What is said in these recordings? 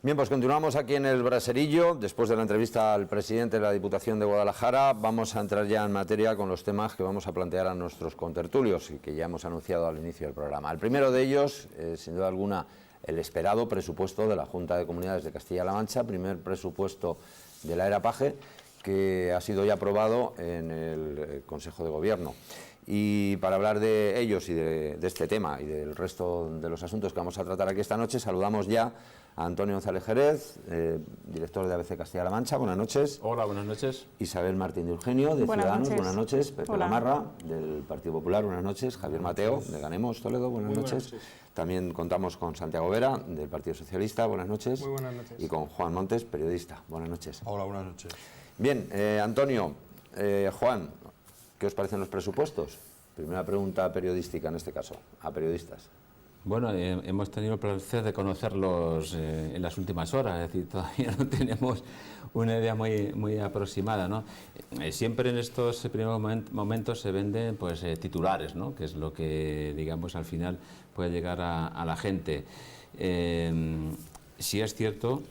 Bien, pues continuamos aquí en el Braserillo. Después de la entrevista al presidente de la Diputación de Guadalajara, vamos a entrar ya en materia con los temas que vamos a plantear a nuestros contertulios y que ya hemos anunciado al inicio del programa. El primero de ellos, sin duda alguna, el esperado presupuesto de la Junta de Comunidades de Castilla-La Mancha, primer presupuesto de la era Paje, que ha sido ya aprobado en el Consejo de Gobierno. Y para hablar de ellos y de este tema y del resto de los asuntos que vamos a tratar aquí esta noche, saludamos ya a Antonio González Jerez, director de ABC Castilla-La Mancha. Buenas noches. Hola, buenas noches. Isabel Martín de Eugenio, de Ciudadanos. Buenas noches. Pepe Gamarra, del Partido Popular. Buenas noches. Javier Mateo, de Ganemos Toledo. Buenas noches. También contamos con Santiago Vera, del Partido Socialista. Buenas noches. Muy buenas noches. Y con Juan Montes, periodista. Buenas noches. Hola, buenas noches. Bien, Antonio, Juan, ¿qué os parecen los presupuestos? Primera pregunta periodística en este caso, a periodistas. Bueno, hemos tenido el placer de conocerlos en las últimas horas, es decir, todavía no tenemos una idea muy aproximada, ¿no? Siempre en estos primeros momentos se venden pues titulares, ¿no? Que es lo que, digamos, al final puede llegar a la gente. Sí es cierto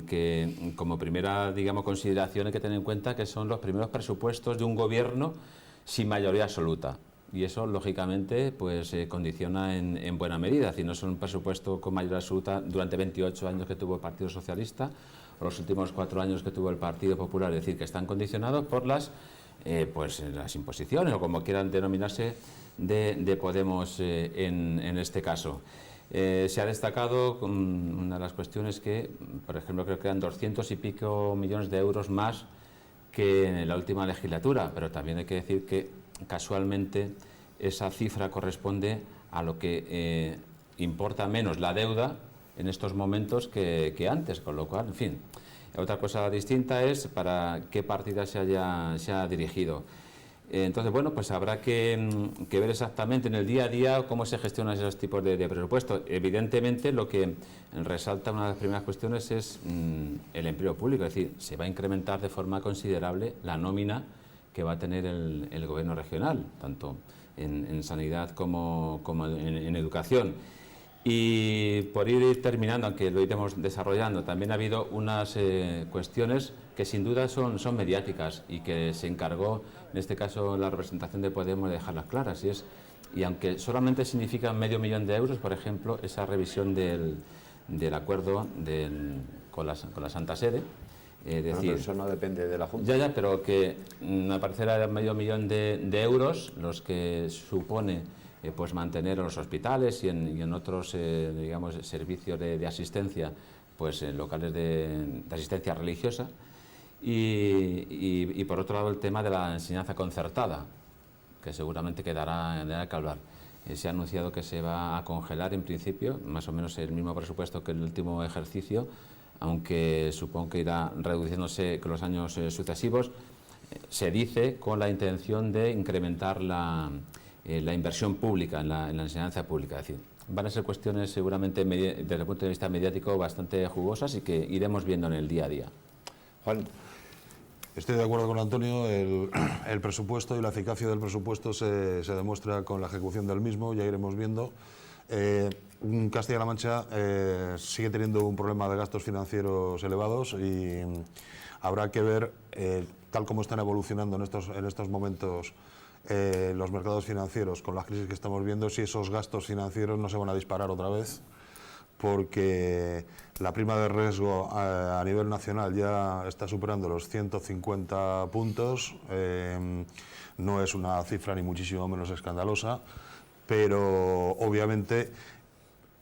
que como primera, digamos, consideración hay que tener en cuenta que son los primeros presupuestos de un gobierno sin mayoría absoluta. Y eso, lógicamente, pues condiciona en buena medida. Si no son un presupuesto con mayoría absoluta durante 28 años que tuvo el Partido Socialista o los últimos 4 años que tuvo el Partido Popular, es decir, que están condicionados por las imposiciones, o como quieran denominarse, de Podemos en este caso. Se ha destacado una de las cuestiones que, por ejemplo, creo que eran 200 y pico millones de euros más que en la última legislatura, pero también hay que decir que casualmente esa cifra corresponde a lo que importa menos la deuda en estos momentos que antes, con lo cual, en fin, otra cosa distinta es para qué partida se ha dirigido. Entonces, bueno, pues habrá que ver exactamente en el día a día cómo se gestionan esos tipos de presupuestos. Evidentemente, lo que resalta una de las primeras cuestiones es el empleo público, es decir, se va a incrementar de forma considerable la nómina que va a tener el gobierno regional, tanto en sanidad como en educación. Y por ir terminando, aunque lo iremos desarrollando, también ha habido unas cuestiones que sin duda son mediáticas y que se encargó, en este caso, la representación de Podemos de dejarlas claras. Y aunque solamente significan $500.000 de euros, por ejemplo, esa revisión del acuerdo con la Santa Sede, decir, pero eso no depende de la Junta. Ya, pero que aparecerá $500.000 de euros, los que supone pues mantener en los hospitales y en otros digamos servicios de asistencia, pues en locales de asistencia religiosa, y por otro lado el tema de la enseñanza concertada, que seguramente quedará que hablar. Se ha anunciado que se va a congelar en principio más o menos el mismo presupuesto que el último ejercicio, aunque supongo que irá reduciéndose con los años sucesivos. Se dice con la intención de incrementar la inversión pública en la enseñanza pública. Es decir, van a ser cuestiones seguramente desde el punto de vista mediático bastante jugosas y que iremos viendo en el día a día. Juan. Estoy de acuerdo con Antonio, el presupuesto y la eficacia del presupuesto se demuestra con la ejecución del mismo, ya iremos viendo. Castilla-La Mancha sigue teniendo un problema de gastos financieros elevados y habrá que ver, tal como están evolucionando en estos momentos los mercados financieros con las crisis que estamos viendo, si esos gastos financieros no se van a disparar otra vez, porque la prima de riesgo a nivel nacional ya está superando los 150 puntos, no es una cifra ni muchísimo menos escandalosa, pero obviamente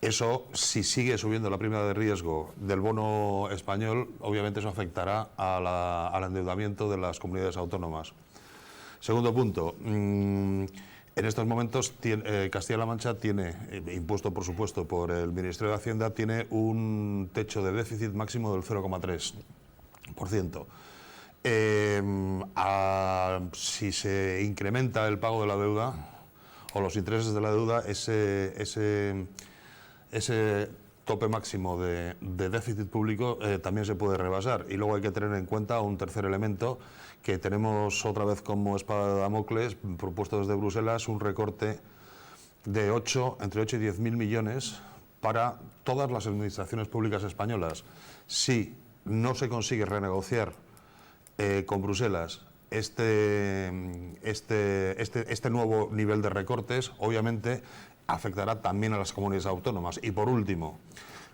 eso, si sigue subiendo la prima de riesgo del bono español, obviamente eso afectará al endeudamiento de las comunidades autónomas. Segundo punto, en estos momentos Castilla-La Mancha tiene, impuesto por supuesto por el Ministerio de Hacienda, tiene un techo de déficit máximo del 0,3%. Si se incrementa el pago de la deuda o los intereses de la deuda, ese tope máximo de déficit público también se puede rebasar. Y luego hay que tener en cuenta un tercer elemento, que tenemos otra vez como espada de Damocles, propuesto desde Bruselas, un recorte de entre 8 y 10.000 millones para todas las administraciones públicas españolas, si no se consigue renegociar con Bruselas este nuevo nivel de recortes, obviamente afectará también a las comunidades autónomas. Y por último,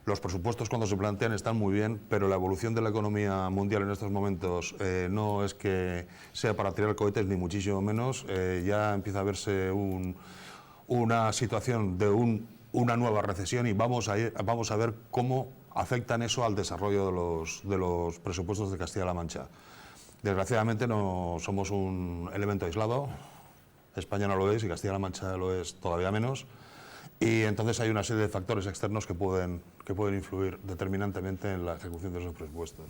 los presupuestos cuando se plantean están muy bien, pero la evolución de la economía mundial en estos momentos no es que sea para tirar cohetes, ni muchísimo menos. Ya empieza a verse una situación de una nueva recesión y vamos a ver cómo afectan eso al desarrollo de los presupuestos de Castilla-La Mancha. Desgraciadamente no somos un elemento aislado, España no lo es y Castilla-La Mancha lo es todavía menos, y entonces hay una serie de factores externos que pueden influir determinantemente en la ejecución de esos presupuestos.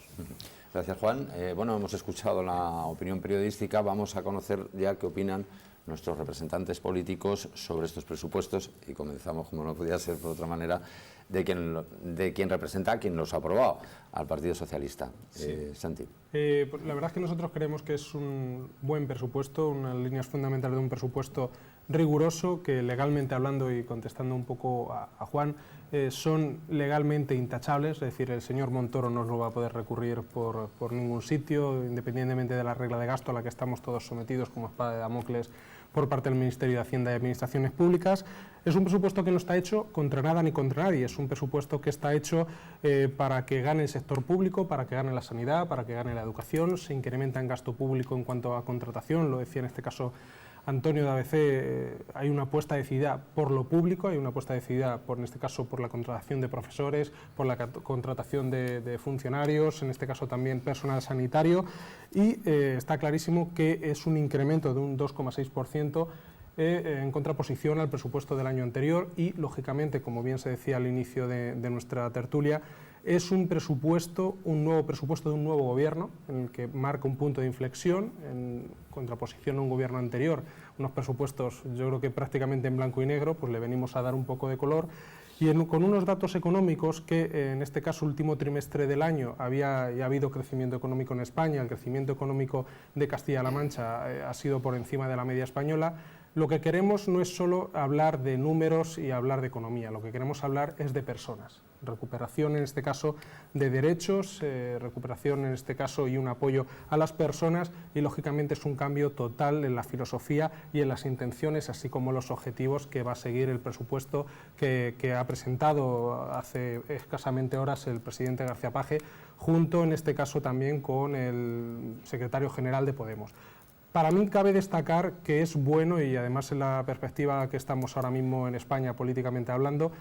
Gracias, Juan. Bueno, hemos escuchado la opinión periodística, vamos a conocer ya qué opinan nuestros representantes políticos sobre estos presupuestos y comenzamos, como no podía ser por otra manera, de quien representa a quien los ha aprobado, al Partido Socialista. Sí. Santi. La verdad es que nosotros creemos que es un buen presupuesto, unas líneas fundamentales de un presupuesto riguroso que legalmente hablando y contestando un poco a Juan, son legalmente intachables, es decir, el señor Montoro no lo va a poder recurrir por ningún sitio, independientemente de la regla de gasto a la que estamos todos sometidos como espada de Damocles por parte del Ministerio de Hacienda y Administraciones Públicas. Es un presupuesto que no está hecho contra nada ni contra nadie, es un presupuesto que está hecho para que gane el sector público, para que gane la sanidad, para que gane la educación, se incrementa en gasto público en cuanto a contratación, lo decía en este caso Antonio de ABC, hay una apuesta decidida por lo público, hay una apuesta decidida, en este caso, por la contratación de profesores, por la contratación de funcionarios, en este caso también personal sanitario, y está clarísimo que es un incremento de un 2,6% en contraposición al presupuesto del año anterior y, lógicamente, como bien se decía al inicio de nuestra tertulia, es un nuevo presupuesto de un nuevo gobierno, en el que marca un punto de inflexión, en contraposición a un gobierno anterior, unos presupuestos yo creo que prácticamente en blanco y negro, pues le venimos a dar un poco de color, y con unos datos económicos que en este caso último trimestre del año ha habido crecimiento económico en España, el crecimiento económico de Castilla-La Mancha ha sido por encima de la media española. Lo que queremos no es solo hablar de números y hablar de economía, lo que queremos hablar es de personas. Recuperación en este caso de derechos, recuperación en este caso y un apoyo a las personas y lógicamente es un cambio total en la filosofía y en las intenciones así como los objetivos que va a seguir el presupuesto que ha presentado hace escasamente horas el presidente García Paje junto en este caso también con el secretario general de Podemos. Para mí cabe destacar que es bueno, y además en la perspectiva que estamos ahora mismo en España políticamente hablando,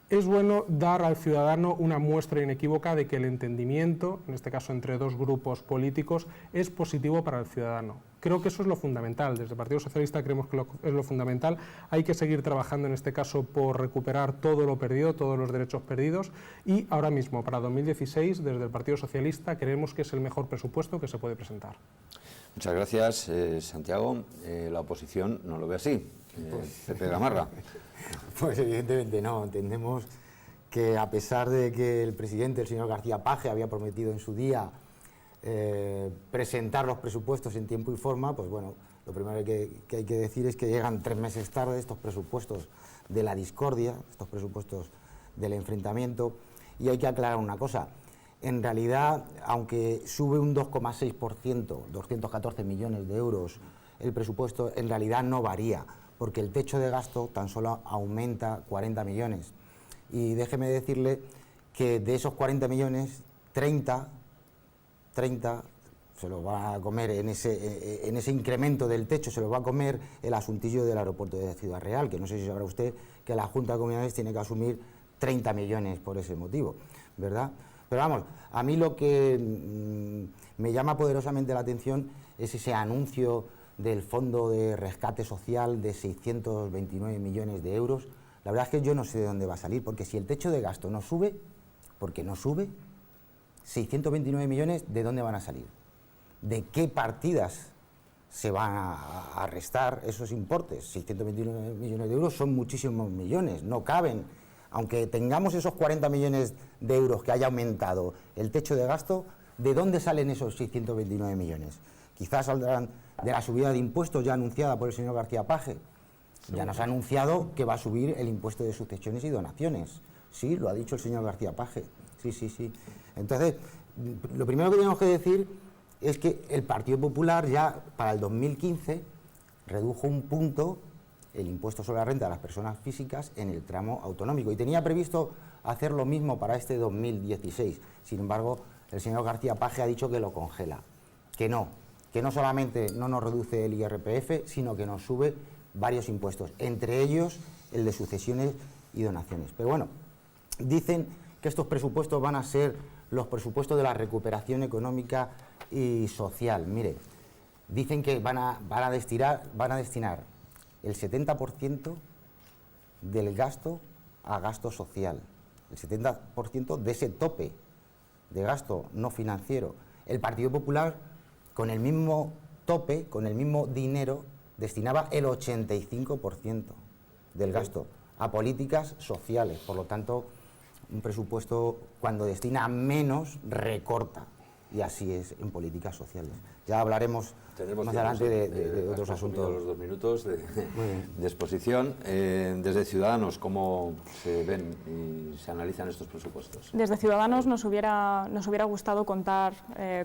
es bueno dar al ciudadano una muestra inequívoca de que el entendimiento, en este caso entre dos grupos políticos, es positivo para el ciudadano. Creo que eso es lo fundamental. Desde el Partido Socialista creemos que es lo fundamental. Hay que seguir trabajando en este caso por recuperar todo lo perdido, todos los derechos perdidos y ahora mismo para 2016 desde el Partido Socialista creemos que es el mejor presupuesto que se puede presentar. Muchas gracias, Santiago. La oposición no lo ve así. Pepe Gamarra. Pues evidentemente no. Entendemos que a pesar de que el presidente, el señor García Paje, había prometido en su día presentar los presupuestos en tiempo y forma, pues bueno, lo primero que hay que decir es que llegan 3 meses tarde estos presupuestos de la discordia, estos presupuestos del enfrentamiento, y hay que aclarar una cosa. En realidad, aunque sube un 2,6%, 214 millones de euros, el presupuesto en realidad no varía, porque el techo de gasto tan solo aumenta 40 millones. Y déjeme decirle que de esos 40 millones, 30 se los va a comer en ese incremento del techo, se los va a comer el asuntillo del aeropuerto de Ciudad Real, que no sé si sabrá usted que la Junta de Comunidades tiene que asumir 30 millones por ese motivo, ¿verdad? Pero vamos, a mí lo que me llama poderosamente la atención es ese anuncio del Fondo de Rescate Social de 629 millones de euros. La verdad es que yo no sé de dónde va a salir, porque si el techo de gasto no sube, porque no sube, 629 millones, ¿de dónde van a salir? ¿De qué partidas se van a restar esos importes? 629 millones de euros son muchísimos millones, no caben. Aunque tengamos esos 40 millones de euros que haya aumentado el techo de gasto, ¿de dónde salen esos 629 millones? Quizás saldrán de la subida de impuestos ya anunciada por el señor García Paje. Ya nos ha anunciado que va a subir el impuesto de sucesiones y donaciones. Sí, lo ha dicho el señor García Paje. Sí. Entonces, lo primero que tenemos que decir es que el Partido Popular ya para el 2015 redujo un punto el impuesto sobre la renta de las personas físicas en el tramo autonómico y tenía previsto hacer lo mismo para este 2016. Sin embargo, el señor García Paje ha dicho que lo congela, que no solamente no nos reduce el IRPF, sino que nos sube varios impuestos, entre ellos el de sucesiones y donaciones. Pero bueno, dicen que estos presupuestos van a ser los presupuestos de la recuperación económica y social. Mire, dicen que van a destinar el 70% del gasto a gasto social, el 70% de ese tope de gasto no financiero. El Partido Popular, con el mismo tope, con el mismo dinero, destinaba el 85% del gasto a políticas sociales. Por lo tanto, un presupuesto, cuando destina menos, recorta. Y así es en políticas sociales. Ya hablaremos más adelante de otros asuntos. Los 2 minutos de exposición. Desde Ciudadanos, ¿cómo se ven y se analizan estos presupuestos? Desde Ciudadanos nos hubiera gustado contar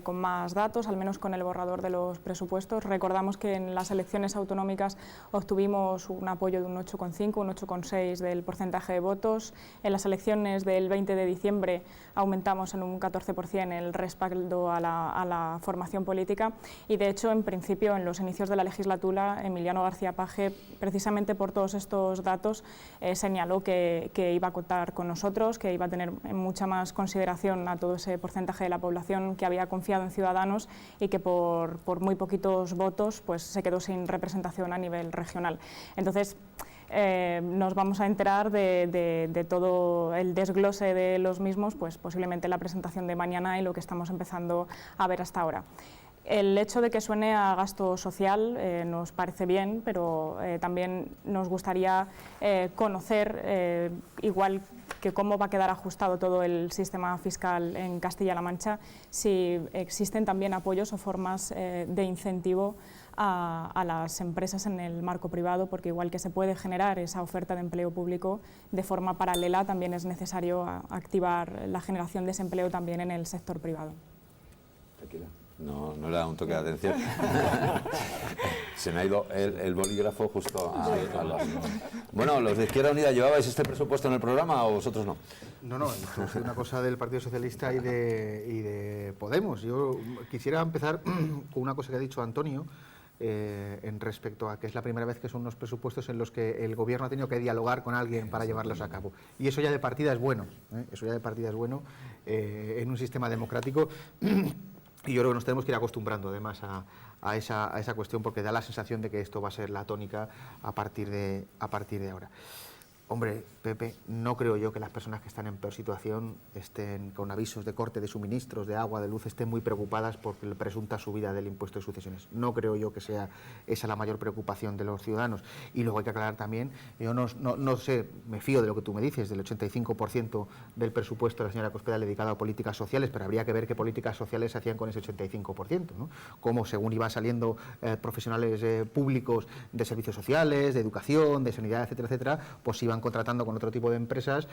con más datos, al menos con el borrador de los presupuestos. Recordamos que en las elecciones autonómicas obtuvimos un apoyo de un 8,5, un 8,6 del porcentaje de votos. En las elecciones del 20 de diciembre aumentamos en un 14% el respaldo a la formación política y, de hecho, en principio, en los inicios de la legislatura, Emiliano García Paje, precisamente por todos estos datos, señaló que iba a contar con nosotros, que iba a tener mucha más consideración a todo ese porcentaje de la población que había confiado en Ciudadanos y que por muy poquitos votos pues, se quedó sin representación a nivel regional. Entonces, nos vamos a enterar de todo el desglose de los mismos, pues posiblemente en la presentación de mañana y lo que estamos empezando a ver hasta ahora. El hecho de que suene a gasto social nos parece bien, pero también nos gustaría conocer, igual que cómo va a quedar ajustado todo el sistema fiscal en Castilla-La Mancha, si existen también apoyos o formas de incentivo a las empresas en el marco privado, porque igual que se puede generar esa oferta de empleo público, de forma paralela también es necesario activar la generación de ese empleo también en el sector privado. Tranquila. No le da un toque de atención. Se me ha ido el bolígrafo justo a los... Bueno, los de Izquierda Unida, ¿llevabais este presupuesto en el programa o vosotros no? No, es una cosa del Partido Socialista y de Podemos. Yo quisiera empezar con una cosa que ha dicho Antonio, en respecto a que es la primera vez que son unos presupuestos en los que el gobierno ha tenido que dialogar con alguien para llevarlos a cabo. Y eso ya de partida es bueno, eso ya de partida es bueno en un sistema democrático. Y yo creo que nos tenemos que ir acostumbrando además a esa cuestión, porque da la sensación de que esto va a ser la tónica a partir de ahora. Hombre, Pepe, no creo yo que las personas que están en peor situación estén con avisos de corte de suministros, de agua, de luz, estén muy preocupadas por la presunta subida del impuesto de sucesiones. No creo yo que sea esa la mayor preocupación de los ciudadanos. Y luego hay que aclarar también, yo no sé, me fío de lo que tú me dices, del 85% del presupuesto de la señora Cospedal dedicado a políticas sociales, pero habría que ver qué políticas sociales se hacían con ese 85%, ¿no? Cómo según iban saliendo profesionales públicos de servicios sociales, de educación, de sanidad, etcétera, etcétera, pues iban contratando con otro tipo de empresas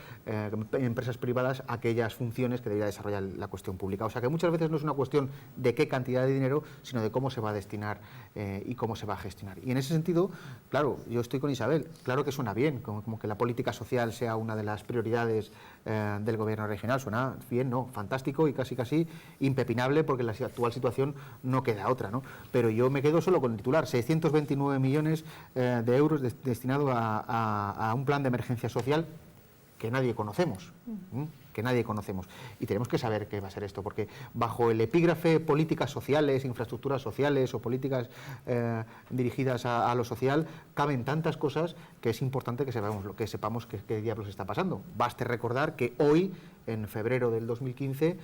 privadas, aquellas funciones que debería desarrollar la cuestión pública. O sea que muchas veces no es una cuestión de qué cantidad de dinero, sino de cómo se va a destinar y cómo se va a gestionar. Y en ese sentido, claro, yo estoy con Isabel, claro que suena bien, como que la política social sea una de las prioridades del gobierno regional, suena bien, ¿no? Fantástico y casi impepinable, porque en la actual situación no queda otra, ¿no? Pero yo me quedo solo con el titular, 629 millones de euros destinados a un plan de emergencia social que nadie conocemos, y tenemos que saber qué va a ser esto, porque bajo el epígrafe políticas sociales, infraestructuras sociales o políticas dirigidas a lo social, caben tantas cosas que es importante que sepamos qué diablos está pasando. Baste recordar que hoy, en febrero del 2015,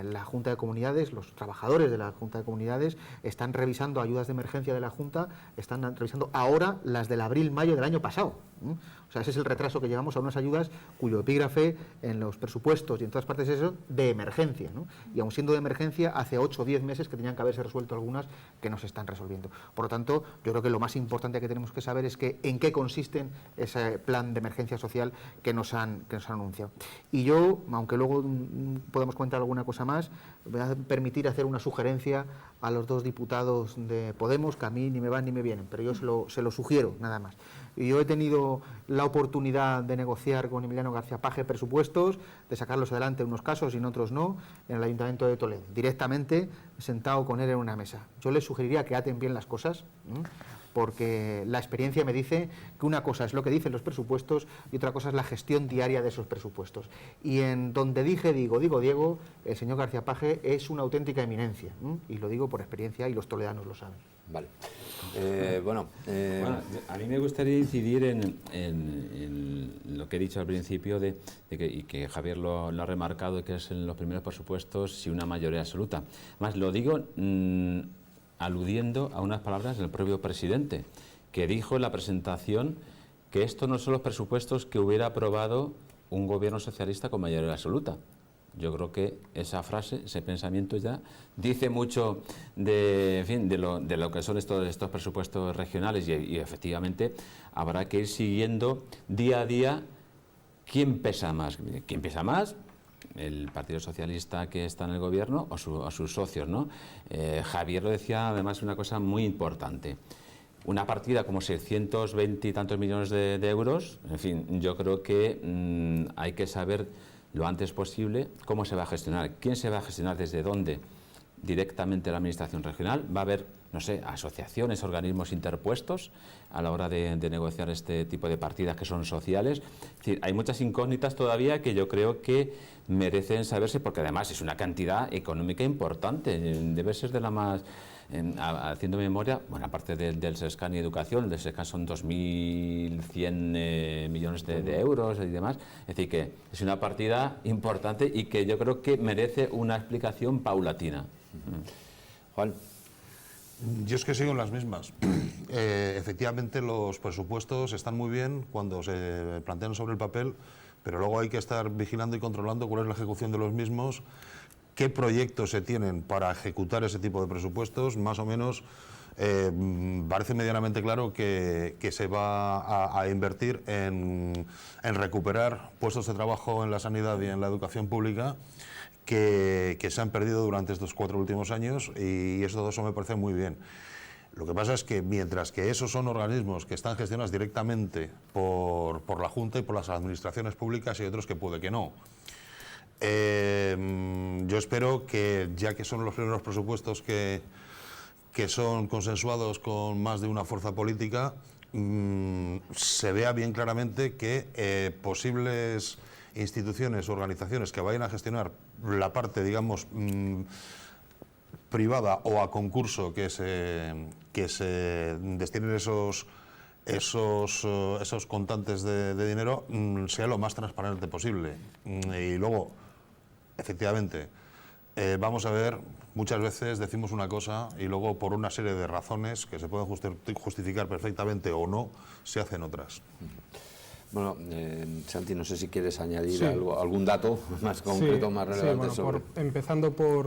la Junta de Comunidades, los trabajadores de la Junta de Comunidades están revisando ayudas de emergencia de la Junta, están revisando ahora las del abril-mayo del año pasado. O sea, ese es el retraso que llevamos a unas ayudas cuyo epígrafe en los presupuestos presupuestos y en todas partes eso de emergencia, ¿no? Y aun siendo de emergencia, hace 8 o 10 meses que tenían que haberse resuelto algunas que no se están resolviendo. Por lo tanto, yo creo que lo más importante que tenemos que saber es en qué consisten ese plan de emergencia social que nos han anunciado. Y yo, aunque luego podemos comentar alguna cosa más, me voy a permitir hacer una sugerencia a los 2 diputados de Podemos, que a mí ni me van ni me vienen, pero yo se lo sugiero, nada más. Y yo he tenido la oportunidad de negociar con Emiliano García Paje presupuestos, de sacarlos adelante en unos casos y en otros no, en el Ayuntamiento de Toledo, directamente sentado con él en una mesa. Yo les sugeriría que aten bien las cosas, porque la experiencia me dice que una cosa es lo que dicen los presupuestos y otra cosa es la gestión diaria de esos presupuestos. Y en donde digo Diego, el señor García Paje es una auténtica eminencia, y lo digo por experiencia y los toledanos lo saben. Vale. Bueno, a mí me gustaría incidir en lo que he dicho al principio y que Javier lo ha remarcado, que es en los primeros presupuestos si una mayoría absoluta. Más lo digo aludiendo a unas palabras del propio presidente, que dijo en la presentación que estos no son los presupuestos que hubiera aprobado un gobierno socialista con mayoría absoluta. Yo creo que esa frase, ese pensamiento ya dice mucho de lo que son estos presupuestos regionales y efectivamente habrá que ir siguiendo día a día quién pesa más. ¿Quién pesa más? El Partido Socialista que está en el gobierno o sus socios, ¿no? Javier lo decía además una cosa muy importante. Una partida como 620 y tantos millones de euros, en fin, yo creo que hay que saber lo antes posible cómo se va a gestionar, quién se va a gestionar, desde dónde, directamente la Administración regional. Va a haber, no sé, asociaciones, organismos interpuestos a la hora de negociar este tipo de partidas que son sociales. Es decir, hay muchas incógnitas todavía que yo creo que merecen saberse, porque además es una cantidad económica importante, debe ser de la más... haciendo memoria, bueno, aparte del SESCAN y Educación, el del SESCAN son 2.100 millones de euros y demás, es decir, que es una partida importante y que yo creo que merece una explicación paulatina. Juan. Yo es que sigo en las mismas. Efectivamente, los presupuestos están muy bien cuando se plantean sobre el papel, pero luego hay que estar vigilando y controlando cuál es la ejecución de los mismos, qué proyectos se tienen para ejecutar ese tipo de presupuestos. Más o menos parece medianamente claro que se va a invertir en recuperar puestos de trabajo en la sanidad y en la educación pública que se han perdido durante estos 4 últimos años, y todo eso me parece muy bien. Lo que pasa es que mientras que esos son organismos que están gestionados directamente por la Junta y por las administraciones públicas, hay otros que puede que no. Yo espero que, ya que son los primeros presupuestos que son consensuados con más de una fuerza política, se vea bien claramente que posibles instituciones o organizaciones que vayan a gestionar la parte, digamos, privada o a concurso que se destinen esos contantes de dinero, sea lo más transparente posible. Y luego, efectivamente, vamos a ver, muchas veces decimos una cosa y luego por una serie de razones que se pueden justificar perfectamente o no, se hacen otras. Bueno, Santi, no sé si quieres añadir algún dato más concreto, más relevante sobre... Empezando por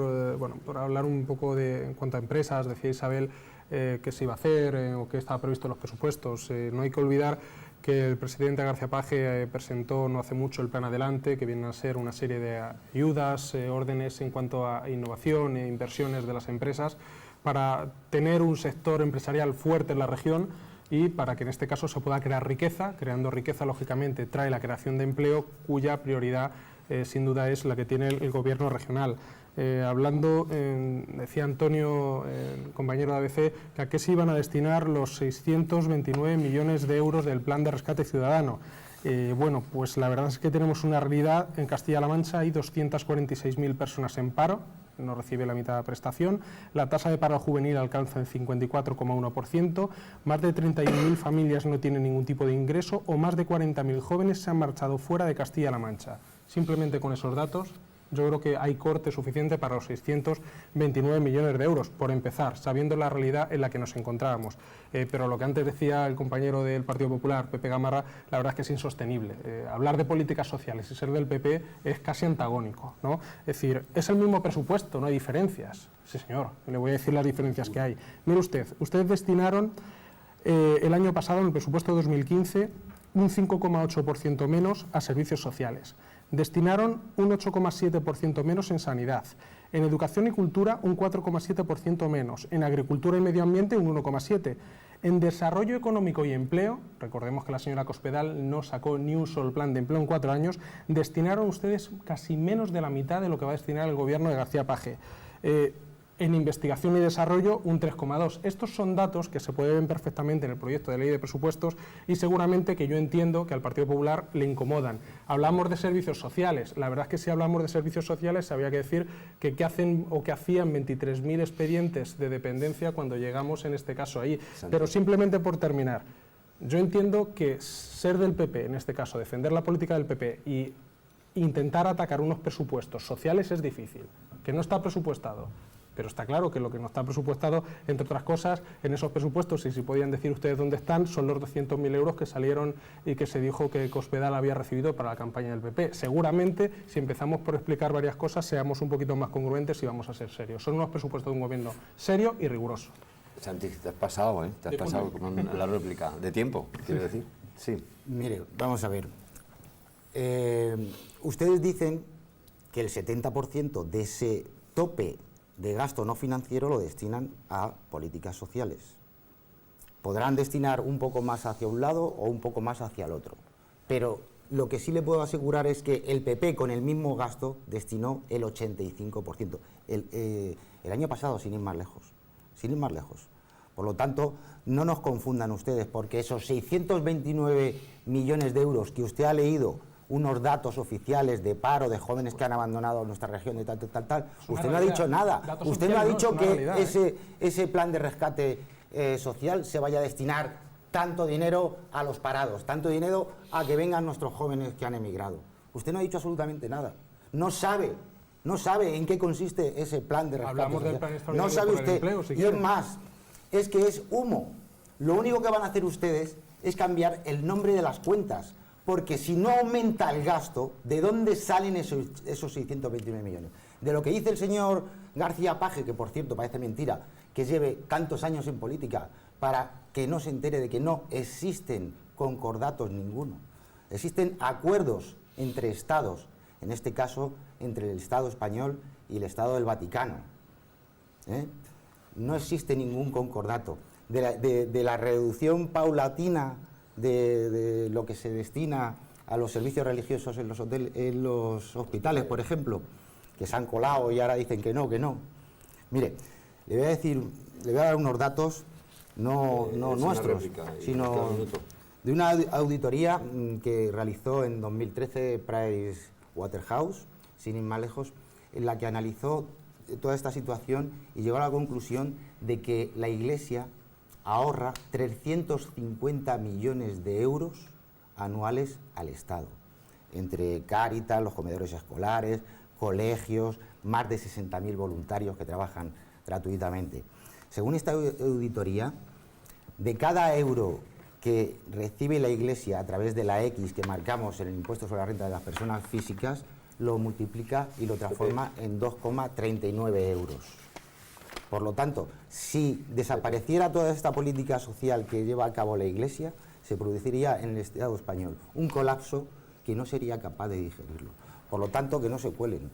hablar un poco en cuanto a empresas, decía Isabel qué se iba a hacer o qué estaba previsto en los presupuestos. No hay que olvidar que el presidente García Paje presentó no hace mucho el Plan Adelante, que viene a ser una serie de ayudas, órdenes en cuanto a innovación e inversiones de las empresas para tener un sector empresarial fuerte en la región y para que en este caso se pueda crear riqueza. Creando riqueza, lógicamente, trae la creación de empleo, cuya prioridad sin duda es la que tiene el gobierno regional. Hablando, decía Antonio, el compañero de ABC, que a qué se iban a destinar los 629 millones de euros del Plan de Rescate Ciudadano. Bueno, pues la verdad es que tenemos una realidad. En Castilla-La Mancha hay 246.000 personas en paro, no recibe la mitad de la prestación, la tasa de paro juvenil alcanza el 54,1%, más de 31.000 familias no tienen ningún tipo de ingreso o más de 40.000 jóvenes se han marchado fuera de Castilla-La Mancha. Simplemente con esos datos Yo creo que hay corte suficiente para los 629 millones de euros, por empezar, sabiendo la realidad en la que nos encontrábamos. Pero lo que antes decía el compañero del Partido Popular, Pepe Gamarra, la verdad es que es insostenible. Hablar de políticas sociales y ser del PP es casi antagónico, ¿no? Es decir, es el mismo presupuesto, no hay diferencias. Sí, señor, le voy a decir las diferencias que hay. Mire usted, ustedes destinaron el año pasado, en el presupuesto de 2015, un 5,8% menos a servicios sociales. Destinaron un 8,7% menos en sanidad. En educación y cultura, un 4,7% menos. En agricultura y medio ambiente, un 1,7%. En desarrollo económico y empleo, recordemos que la señora Cospedal no sacó ni un solo plan de empleo en 4 años, destinaron ustedes casi menos de la mitad de lo que va a destinar el gobierno de García Paje. En investigación y desarrollo, un 3,2%. Estos son datos que se pueden ver perfectamente en el proyecto de ley de presupuestos y seguramente que yo entiendo que al Partido Popular le incomodan. Hablamos de servicios sociales. La verdad es que si hablamos de servicios sociales habría que decir que qué hacen o qué hacían 23.000 expedientes de dependencia cuando llegamos en este caso ahí. Pero simplemente por terminar, yo entiendo que ser del PP, en este caso defender la política del PP y intentar atacar unos presupuestos sociales es difícil, que no está presupuestado. Pero está claro que lo que no está presupuestado, entre otras cosas, en esos presupuestos, y si podían decir ustedes dónde están, son los 200.000 euros que salieron y que se dijo que Cospedal había recibido para la campaña del PP. Seguramente, si empezamos por explicar varias cosas, seamos un poquito más congruentes y vamos a ser serios. Son unos presupuestos de un gobierno serio y riguroso. Santi, te has pasado, ¿eh? Te has pasado con la réplica. ¿De tiempo, quiero decir? Sí. Mire, vamos a ver. Ustedes dicen que el 70% de ese tope de gasto no financiero lo destinan a políticas sociales. Podrán destinar un poco más hacia un lado o un poco más hacia el otro, pero lo que sí le puedo asegurar es que el PP con el mismo gasto destinó el 85%. El año pasado, sin ir más lejos. Sin ir más lejos. Por lo tanto, no nos confundan ustedes, porque esos 629 millones de euros que usted ha leído, unos datos oficiales de paro, de jóvenes que han abandonado nuestra región y tal. Usted no ha dicho nada. Usted no ha dicho que ese plan de rescate social se vaya a destinar tanto dinero a los parados, tanto dinero a que vengan nuestros jóvenes que han emigrado. Usted no ha dicho absolutamente nada. No sabe en qué consiste ese plan de rescate Hablamos social. del plan extraordinario No sabe por el usted. empleo, si y quiere. es más, es que es humo. Lo único que van a hacer ustedes es cambiar el nombre de las cuentas. Porque si no aumenta el gasto, ¿de dónde salen esos 629 millones? De lo que dice el señor García Paje, que por cierto parece mentira, que lleve tantos años en política, para que no se entere de que no existen concordatos ninguno. Existen acuerdos entre estados, en este caso entre el Estado español y el Estado del Vaticano. No existe ningún concordato. De la reducción paulatina de lo que se destina a los servicios religiosos en los hospitales, por ejemplo, que se han colado y ahora dicen que no. Mire, le voy a dar unos datos no nuestros, sino de una auditoría que realizó en 2013 Pricewaterhouse, sin ir más lejos, en la que analizó toda esta situación y llegó a la conclusión de que la Iglesia ahorra 350 millones de euros anuales al Estado, entre Cáritas, los comedores escolares, colegios, más de 60.000 voluntarios que trabajan gratuitamente. Según esta auditoría, de cada euro que recibe la Iglesia a través de la X que marcamos en el impuesto sobre la renta de las personas físicas, lo multiplica y lo transforma en 2,39 euros. Por lo tanto, si desapareciera toda esta política social que lleva a cabo la Iglesia, se produciría en el Estado español un colapso que no sería capaz de digerirlo. Por lo tanto, que no se cuelen.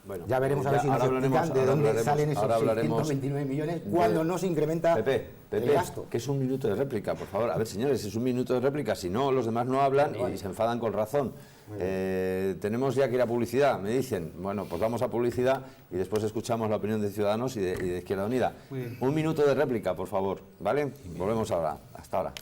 Bueno, ya veremos a ver si nos explican de dónde salen esos 629 millones cuando no se incrementa el gasto. Que es un minuto de réplica, por favor. A ver, señores, es un minuto de réplica. Si no, los demás no hablan y se enfadan con razón. Tenemos ya que ir a publicidad, me dicen. Bueno, pues vamos a publicidad y después escuchamos la opinión de Ciudadanos y de Izquierda Unida. Un minuto de réplica, por favor, ¿vale? Volvemos ahora. Hasta ahora.